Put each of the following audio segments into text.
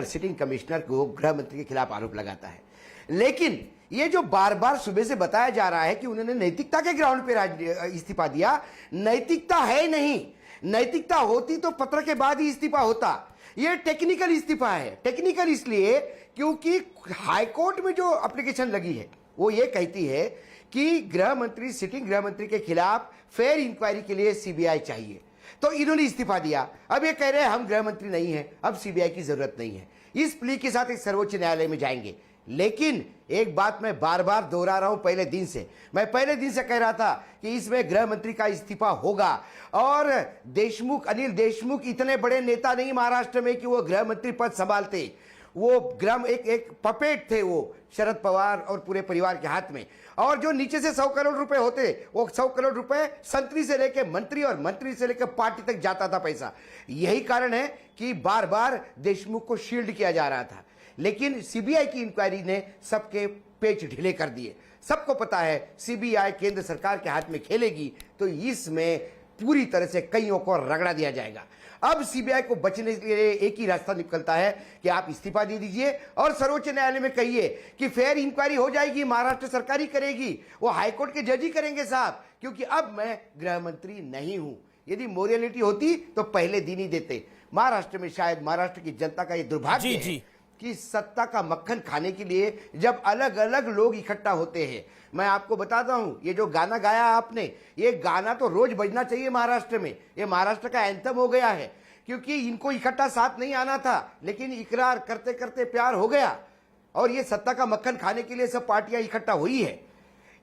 Sitting commissioner को गृह मंत्री के खिलाफ आरोप लगाता है। लेकिन ये जो बार बार सुबह से बताया जा रहा है कि उन्होंने नैतिकता के ग्राउंड पे इस्तीफा दिया, नैतिकता है नहीं। नैतिकता होती तो पत्र के बाद ही इस्तीफा होता। ये टेक्निकल इस्तीफा है। टेक्निकल इसलिए क्योंकि हाईकोर्ट में जो एप्लीकेशन लगी है वो ये कहती है कि गृह मंत्री, सिटिंग गृह मंत्री के खिलाफ फेयर इंक्वायरी के लिए सीबीआई चाहिए। तो इन्होंने इस्तीफा दिया। अब ये कह रहे हैं हम गृह मंत्री नहीं हैं, अब सीबीआई की जरूरत नहीं है। इस प्ली के साथ एक सर्वोच्च न्यायालय में जाएंगे। लेकिन एक बात मैं बार बार दोहरा रहा हूं, पहले दिन से कह रहा था कि इसमें गृह मंत्री का इस्तीफा होगा। और देशमुख, अनिल देशमुख इतने बड़े नेता नहीं महाराष्ट्र में कि वो गृह मंत्री पद संभालते। वो एक पपेट थे वो शरद पवार और पूरे परिवार के हाथ में। और जो नीचे से 100 करोड़ रुपए होते, वो 100 करोड़ रुपए संतरी से लेके मंत्री और मंत्री से लेकर पार्टी तक जाता था पैसा। यही कारण है कि बार बार देशमुख को शील्ड किया जा रहा था। लेकिन सीबीआई की इंक्वायरी ने सबके पेच ढीले कर दिए। सबको पता है सीबीआई केंद्र सरकार के हाथ में खेलेगी तो इसमें पूरी तरह से कईयों को रगड़ा दिया जाएगा। अब सीबीआई को बचने के लिए एक ही रास्ता निकलता है कि आप इस्तीफा दे दीजिए और सर्वोच्च न्यायालय में कहिए कि फेयर इंक्वायरी हो जाएगी, महाराष्ट्र सरकार ही करेगी, वो हाईकोर्ट के जज ही करेंगे साहब, क्योंकि अब मैं गृह मंत्री नहीं हूं। यदि मोरालिटी होती तो पहले दिन ही देते। महाराष्ट्र में शायद महाराष्ट्र की जनता का यह दुर्भाग्य है कि सत्ता का मक्खन खाने के लिए जब अलग अलग लोग इकट्ठा होते हैं। मैं आपको बताता हूं, ये जो गाना गाया आपने, ये गाना तो रोज बजना चाहिए महाराष्ट्र में। ये महाराष्ट्र का एंथम हो गया है, क्योंकि इनको इकट्ठा साथ नहीं आना था, लेकिन इकरार करते करते प्यार हो गया और ये सत्ता का मक्खन खाने के लिए सब पार्टियां इकट्ठा हुई है।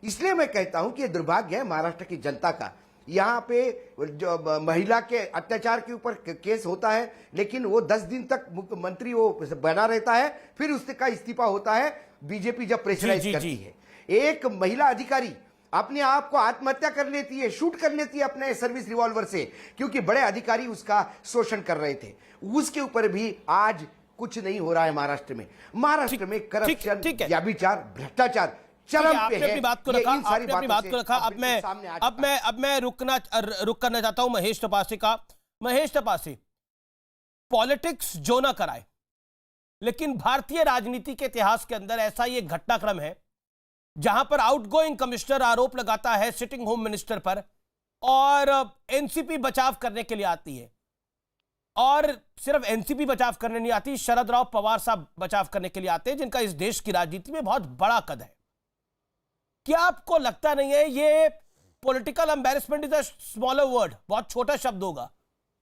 इसलिए मैं कहता हूं कि ये दुर्भाग्य है महाराष्ट्र की जनता का। यहाँ पे जो महिला के अत्याचार के ऊपर केस होता है, लेकिन वो 10 दिन तक मुख्यमंत्री वो बना रहता है, फिर उसका इस्तीफा होता है बीजेपी जब प्रेशराइज करती है। एक महिला अधिकारी अपने आप को आत्महत्या कर लेती है, शूट कर लेती है अपने सर्विस रिवॉल्वर से, क्योंकि बड़े अधिकारी उसका शोषण कर रहे थे। उसके ऊपर भी आज कुछ नहीं हो रहा है महाराष्ट्र में। महाराष्ट्र में करप्शन, व्यभिचार, भ्रष्टाचार चरम पे है। अपनी बात को रखा। अब मैं रुक करना चाहता हूं महेश तपासे का। महेश तपासे, पॉलिटिक्स जो ना कराए, लेकिन भारतीय राजनीति के इतिहास के अंदर ऐसा ये घटनाक्रम है जहां पर आउटगोइंग कमिश्नर आरोप लगाता है सिटिंग होम मिनिस्टर पर और एनसीपी बचाव करने के लिए आती है। और सिर्फ एनसीपी बचाव करने नहीं आती, शरद राव पवार साहब बचाव करने के लिए आते हैं, जिनका इस देश की राजनीति में बहुत बड़ा कद है। क्या आपको लगता नहीं है ये political embarrassment is a smaller word, बहुत छोटा शब्द होगा,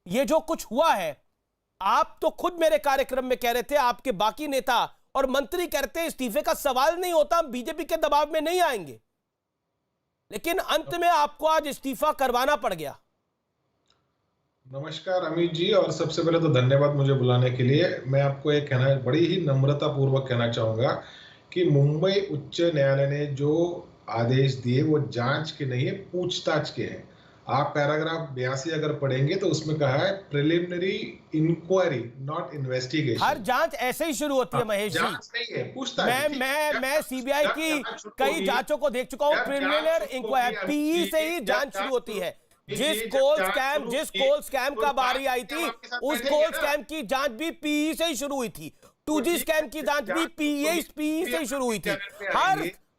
ये जो कुछ हुआ है? आप तो खुद मेरे कार्यक्रम में कह रहे थे, आपके बाकी नेता और मंत्री कहते हैं इस्तीफे का सवाल नहीं होता, बीजेपी के दबाव में नहीं आएंगे, लेकिन अंत में आपको आज इस्तीफा करवाना पड़ गया। नमस्कार अमित जी, और सबसे पहले तो धन्यवाद मुझे बुलाने के लिए। मैं आपको एक कहना, बड़ी ही नम्रता पूर्वक कहना चाहूंगा कि मुंबई उच्च न्यायालय ने जो आदेश दिए वो जांच के नहीं है, पूछताछ के हैं। आप पैराग्राफ 82 अगर पढ़ेंगे तो उसमें कहा है प्रिलिमिनरी इंक्वायरी, नॉट इन्वेस्टिगेशन। हर जांच ऐसे ही शुरू होती है महेश जी, जांच नहीं है, पूछताछ। मैं सीबीआई की कई जांचों को देख चुका हूं, प्रिलिमिनरी इंक्वायरी पीई से ही जांच शुरू होती है। जिस कोल स्कैम का बारी आई थी, उस कोल स्कैम की जांच भी पीई से ही शुरू हुई थी। 2G स्कैम की जांच भी पीई से ही शुरू हुई थी।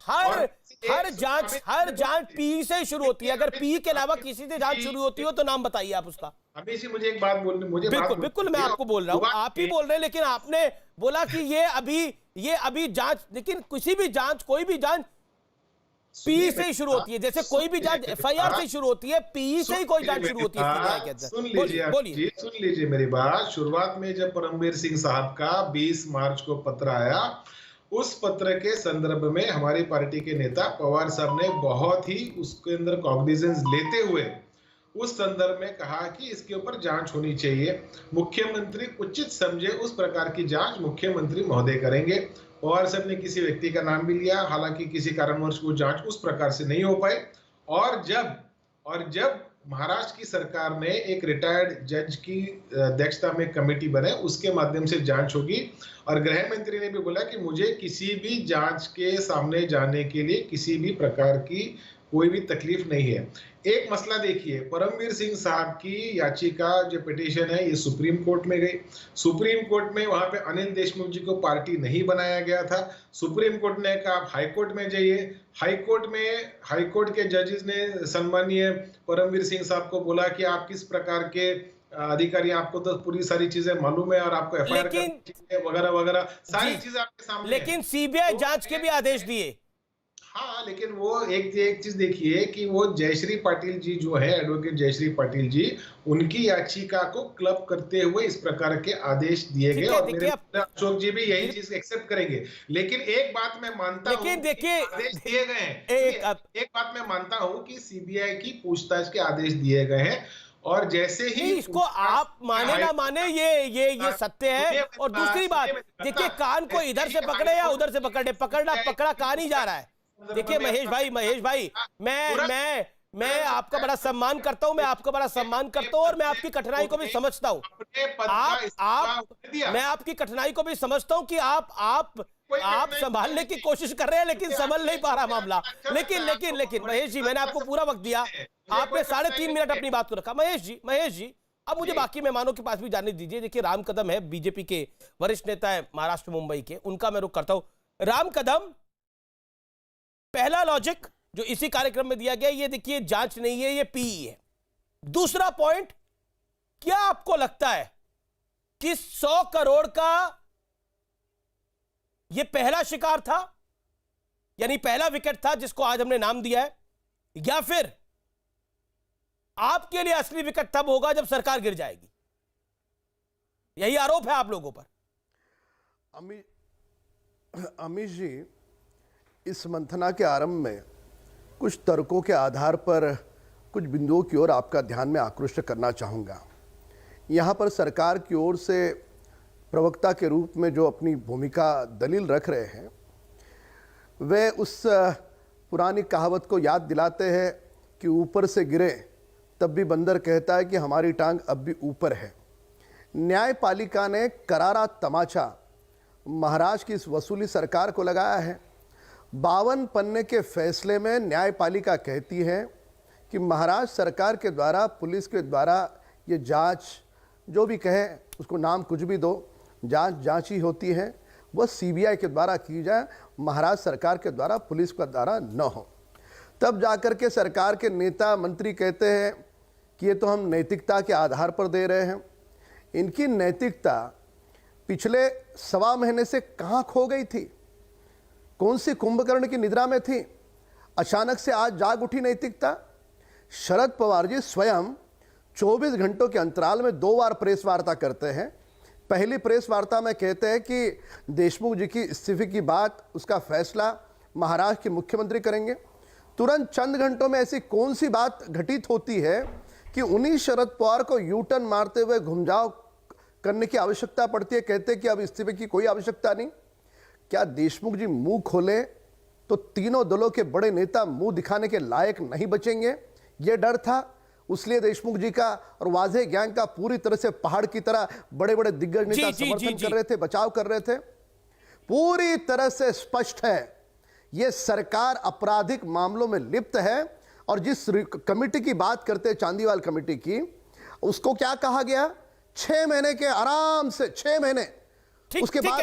हर जांच पीई से शुरू होती है। अगर पीई के अलावा किसी से जांच शुरू होती हो तो नाम बताइए आप उसका। अभी जी मुझे एक बात बोलनी, बिल्कुल मैं आपको बोल रहा हूं, आप ही बोल रहे हैं, लेकिन आपने बोला कि ये अभी जांच, लेकिन किसी भी जांच, कोई भी जांच पीई से ही शुरू होती है। जैसे कोई भी जांच एफआईआर से शुरू होती है, पीई से ही कोई जांच शुरू होती है। सुन लीजिए मेरी बात। शुरुआत में जब परमवीर सिंह साहब का 20 मार्च को पत्र आया, उस पत्र के संदर्भ में हमारी पार्टी के नेता पवार साहब ने बहुत ही उसके अंदर कॉग्निजेंस लेते हुए उस संदर्भ में कहा कि इसके ऊपर जांच होनी चाहिए, मुख्यमंत्री उचित समझे उस प्रकार की जांच मुख्यमंत्री महोदय करेंगे। पवार साहब ने किसी व्यक्ति का नाम भी लिया, हालांकि किसी कारणवश वो जांच उस प्रकार से नहीं हो पाई। और जब महाराष्ट्र की सरकार ने एक रिटायर्ड जज की अध्यक्षता में कमेटी बनाई, उसके माध्यम से जांच होगी। और गृह मंत्री ने भी बोला कि मुझे किसी भी जांच के सामने जाने के लिए किसी भी प्रकार की कोई भी तकलीफ नहीं है। एक मसला देखिए, परमवीर सिंह साहब की याचिका जो पिटीशन है ये सुप्रीम कोर्ट में गई। सुप्रीम कोर्ट में वहां पे अनिल देशमुख जी को पार्टी नहीं बनाया गया था। सुप्रीम कोर्ट ने कहा आप हाई कोर्ट में जाइए। हाई कोर्ट के जजेस ने सम्मानीय परमवीर सिंह साहब को बोला कि आप किस प्रकार के अधिकारी, आपको तो पूरी सारी चीजें मालूम है और आपको एफआईआर वगैरह वगैरह सारी चीजें आपके सामने लेकिन सीबीआई जांच के भी आदेश दिए। हाँ, लेकिन वो एक चीज देखिए कि वो जयश्री पाटिल जी जो है, एडवोकेट जयश्री पाटिल जी, उनकी याचिका को क्लब करते हुए इस प्रकार के आदेश दिए गए और मेरे अशोक जी भी यही चीज एक्सेप्ट करेंगे। लेकिन एक बात मैं मानता हूँ, आदेश दिए गए हैं। एक बात मैं मानता हूँ कि सीबीआई की पूछताछ के आदेश दिए गए हैं और जैसे ही इसको आप माने ना माने ये सत्य है। और दूसरी बात देखिए, कान को इधर से पकड़े या उधर से पकड़े, पकड़ा कान ही जा रहा है। देखिए महेश भाई, मैं आपका बड़ा सम्मान करता हूं, मैं और मैं आपकी कठिनाई को भी समझता हूं। मैं आपकी कठिनाई को भी समझता हूं कि आप संभालने की कोशिश कर रहे हैं लेकिन संभल नहीं पा रहा मामला। लेकिन महेश जी, मैंने आपको पूरा वक्त दिया, आपने 3.5 मिनट अपनी बात को रखा। महेश जी अब मुझे बाकी मेहमानों के पास भी जाने दीजिए। देखिए राम कदम है, बीजेपी के वरिष्ठ नेता है महाराष्ट्र मुंबई के, उनका मैं रुख करता हूं। राम कदम, पहला लॉजिक जो इसी कार्यक्रम में दिया गया, ये देखिए जांच नहीं है, ये पीई है। दूसरा पॉइंट, क्या आपको लगता है कि 100 करोड़ का ये पहला शिकार था, यानी पहला विकेट था जिसको आज हमने नाम दिया है, या फिर आपके लिए असली विकेट तब होगा जब सरकार गिर जाएगी? यही आरोप है आप लोगों पर। अमित जी, इस मंथना के आरंभ में कुछ तर्कों के आधार पर कुछ बिंदुओं की ओर आपका ध्यान में आकृष्ट करना चाहूँगा। यहाँ पर सरकार की ओर से प्रवक्ता के रूप में जो अपनी भूमिका दलील रख रहे हैं, वे उस पुरानी कहावत को याद दिलाते हैं कि ऊपर से गिरे तब भी बंदर कहता है कि हमारी टांग अब भी ऊपर है। न्यायपालिका ने करारा तमाचा महाराष्ट्र की इस वसूली सरकार को लगाया है। 52 पन्ने के फैसले में न्यायपालिका कहती है कि महाराष्ट्र सरकार के द्वारा, पुलिस के द्वारा ये जांच, जो भी कहे उसको नाम कुछ भी दो, जांच ही होती है, वह सीबीआई के द्वारा की जाए, महाराष्ट्र सरकार के द्वारा, पुलिस के द्वारा न हो। तब जाकर के सरकार के नेता मंत्री कहते हैं कि ये तो हम नैतिकता के आधार पर दे रहे हैं। इनकी नैतिकता पिछले 1.25 महीने से कहाँ खो गई थी? कौन सी कुंभकर्ण की निद्रा में थी? अचानक से आज जाग उठी नैतिकता। शरद पवार जी स्वयं 24 घंटों के अंतराल में 2 बार प्रेस वार्ता करते हैं। पहली प्रेस वार्ता में कहते हैं कि देशमुख जी की इस्तीफे की बात, उसका फैसला महाराष्ट्र के मुख्यमंत्री करेंगे। तुरंत चंद घंटों में ऐसी कौन सी बात घटित होती है कि उन्हीं शरद पवार को यू टर्न मारते हुए घुमजाव करने की आवश्यकता पड़ती है? कहते कि अब इस्तीफे की कोई आवश्यकता नहीं। क्या देशमुख जी मुंह खोले तो तीनों दलों के बड़े नेता मुंह दिखाने के लायक नहीं बचेंगे? यह डर था, इसलिए देशमुख जी का और वाजे गैंग का पूरी तरह से पहाड़ की तरह बड़े बड़े दिग्गज नेता समर्थन कर रहे थे, बचाव कर रहे थे। पूरी तरह से स्पष्ट है यह सरकार आपराधिक मामलों में लिप्त है। और जिस कमेटी की बात करते हैं, चांदीवाल कमेटी की, उसको क्या कहा गया? 6 महीने के आराम से 6 महीने, उसके बाद